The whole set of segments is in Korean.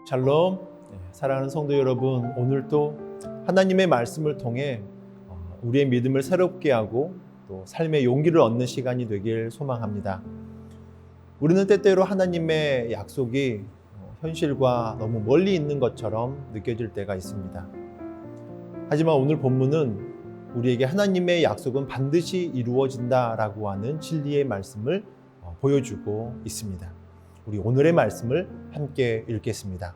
샬롬, 사랑하는 성도 여러분, 오늘도 하나님의 말씀을 통해 우리의 믿음을 새롭게 하고 또 삶의 용기를 얻는 시간이 되길 소망합니다. 우리는 때때로 하나님의 약속이 현실과 너무 멀리 있는 것처럼 느껴질 때가 있습니다. 하지만 오늘 본문은 우리에게 하나님의 약속은 반드시 이루어진다라고 하는 진리의 말씀을 보여주고 있습니다. 우리 오늘의 말씀을 함께 읽겠습니다.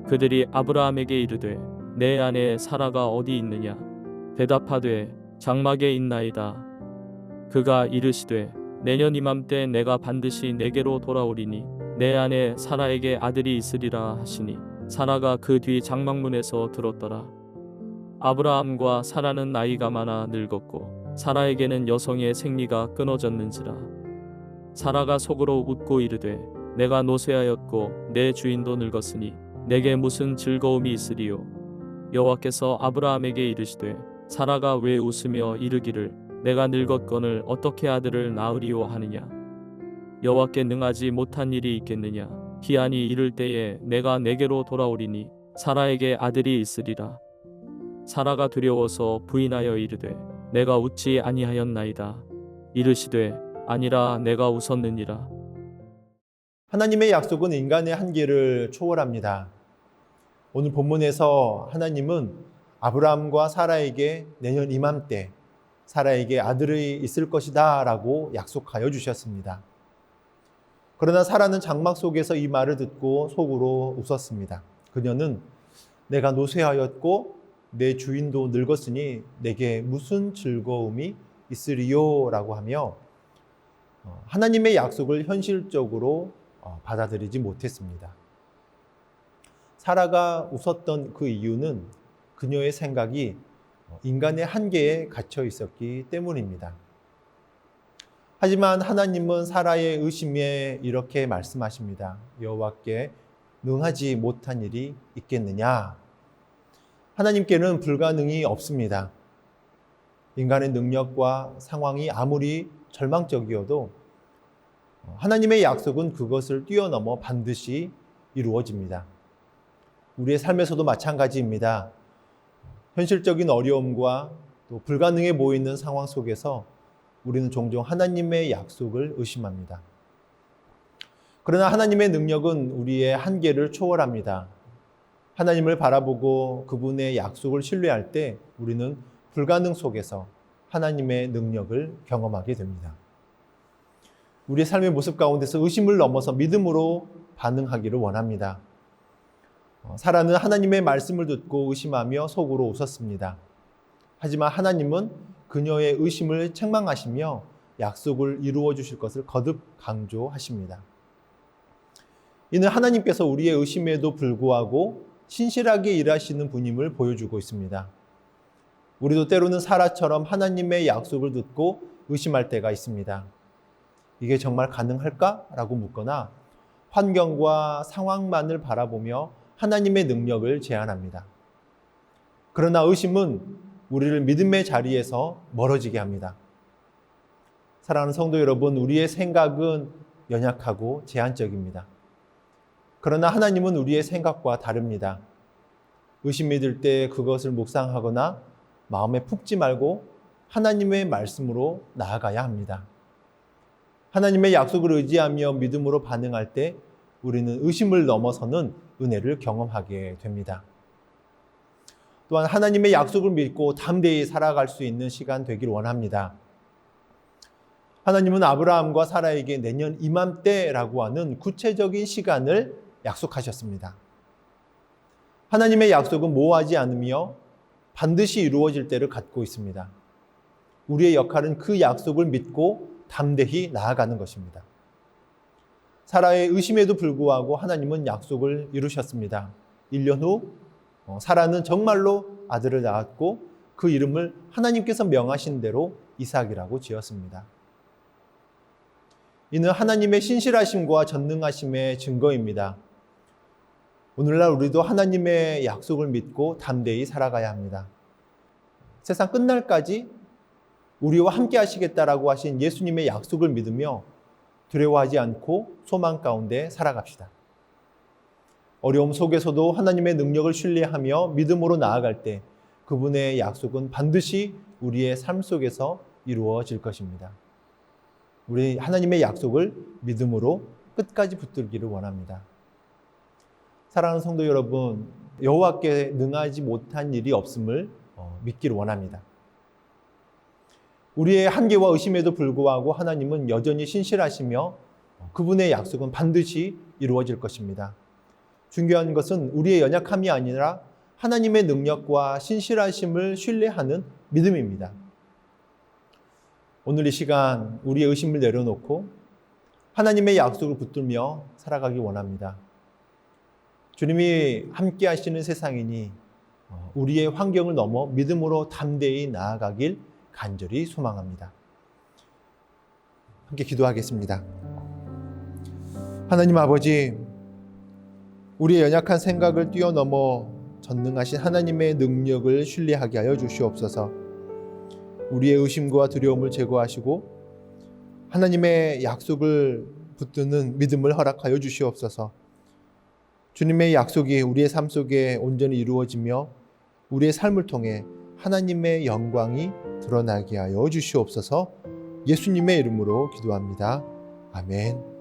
그들이 아브라함에게 이르되 내 아내 사라가 어디 있느냐? 대답하되 장막에 있나이다. 그가 이르시되 내년 이맘때 내가 반드시 내게로 돌아오리니 내 아내 사라에게 아들이 있으리라 하시니 사라가 그 뒤 장막문에서 들었더라. 아브라함과 사라는 나이가 많아 늙었고 사라에게는 여성의 생리가 끊어졌는지라. 사라가 속으로 웃고 이르되 내가 노쇠하였고 내 주인도 늙었으니 내게 무슨 즐거움이 있으리요? 여호와께서 아브라함에게 이르시되 사라가 왜 웃으며 이르기를 내가 늙었거늘 어떻게 아들을 낳으리요 하느냐? 여호와께 능하지 못한 일이 있겠느냐? 기한이 이를 때에 내가 내게로 돌아오리니 사라에게 아들이 있으리라. 사라가 두려워서 부인하여 이르되 내가 웃지 아니하였나이다. 이르시되 아니라 내가 웃었느니라. 하나님의 약속은 인간의 한계를 초월합니다. 오늘 본문에서 하나님은 아브라함과 사라에게 내년 이맘때 사라에게 아들이 있을 것이다 라고 약속하여 주셨습니다. 그러나 사라는 장막 속에서 이 말을 듣고 속으로 웃었습니다. 그녀는 내가 노쇠하였고 내 주인도 늙었으니 내게 무슨 즐거움이 있으리요 라고 하며 하나님의 약속을 현실적으로 받아들이지 못했습니다. 사라가 웃었던 그 이유는 그녀의 생각이 인간의 한계에 갇혀 있었기 때문입니다. 하지만 하나님은 사라의 의심에 이렇게 말씀하십니다. 여호와께 능하지 못한 일이 있겠느냐? 하나님께는 불가능이 없습니다. 인간의 능력과 상황이 아무리 절망적이어도 하나님의 약속은 그것을 뛰어넘어 반드시 이루어집니다. 우리의 삶에서도 마찬가지입니다. 현실적인 어려움과 또 불가능해 보이는 상황 속에서 우리는 종종 하나님의 약속을 의심합니다. 그러나 하나님의 능력은 우리의 한계를 초월합니다. 하나님을 바라보고 그분의 약속을 신뢰할 때 우리는 불가능 속에서 하나님의 능력을 경험하게 됩니다. 우리의 삶의 모습 가운데서 의심을 넘어서 믿음으로 반응하기를 원합니다. 사라는 하나님의 말씀을 듣고 의심하며 속으로 웃었습니다. 하지만 하나님은 그녀의 의심을 책망하시며 약속을 이루어 주실 것을 거듭 강조하십니다. 이는 하나님께서 우리의 의심에도 불구하고 신실하게 일하시는 분임을 보여주고 있습니다. 우리도 때로는 사라처럼 하나님의 약속을 듣고 의심할 때가 있습니다. 이게 정말 가능할까? 라고 묻거나 환경과 상황만을 바라보며 하나님의 능력을 제한합니다. 그러나 의심은 우리를 믿음의 자리에서 멀어지게 합니다. 사랑하는 성도 여러분, 우리의 생각은 연약하고 제한적입니다. 그러나 하나님은 우리의 생각과 다릅니다. 의심이 들 때 그것을 묵상하거나 마음에 품지 말고 하나님의 말씀으로 나아가야 합니다. 하나님의 약속을 의지하며 믿음으로 반응할 때 우리는 의심을 넘어서는 은혜를 경험하게 됩니다. 또한 하나님의 약속을 믿고 담대히 살아갈 수 있는 시간 되길 원합니다. 하나님은 아브라함과 사라에게 내년 이맘때라고 하는 구체적인 시간을 약속하셨습니다. 하나님의 약속은 모호하지 않으며 반드시 이루어질 때를 갖고 있습니다. 우리의 역할은 그 약속을 믿고 담대히 나아가는 것입니다. 사라의 의심에도 불구하고 하나님은 약속을 이루셨습니다. 1년 후 사라는 정말로 아들을 낳았고 그 이름을 하나님께서 명하신 대로 이삭이라고 지었습니다. 이는 하나님의 신실하심과 전능하심의 증거입니다. 오늘날 우리도 하나님의 약속을 믿고 담대히 살아가야 합니다. 세상 끝날까지 우리와 함께 하시겠다라고 하신 예수님의 약속을 믿으며 두려워하지 않고 소망 가운데 살아갑시다. 어려움 속에서도 하나님의 능력을 신뢰하며 믿음으로 나아갈 때 그분의 약속은 반드시 우리의 삶 속에서 이루어질 것입니다. 우리 하나님의 약속을 믿음으로 끝까지 붙들기를 원합니다. 사랑하는 성도 여러분, 여호와께 능하지 못한 일이 없음을 믿기를 원합니다. 우리의 한계와 의심에도 불구하고 하나님은 여전히 신실하시며 그분의 약속은 반드시 이루어질 것입니다. 중요한 것은 우리의 연약함이 아니라 하나님의 능력과 신실하심을 신뢰하는 믿음입니다. 오늘 이 시간 우리의 의심을 내려놓고 하나님의 약속을 붙들며 살아가기 원합니다. 주님이 함께 하시는 세상이니 우리의 환경을 넘어 믿음으로 담대히 나아가길 간절히 소망합니다. 함께 기도하겠습니다. 하나님 아버지, 우리의 연약한 생각을 뛰어넘어 전능하신 하나님의 능력을 신뢰하게 하여 주시옵소서. 우리의 의심과 두려움을 제거하시고 하나님의 약속을 붙드는 믿음을 허락하여 주시옵소서. 주님의 약속이 우리의 삶 속에 온전히 이루어지며 우리의 삶을 통해 하나님의 영광이 드러나게 하여 주시옵소서. 예수님의 이름으로 기도합니다. 아멘.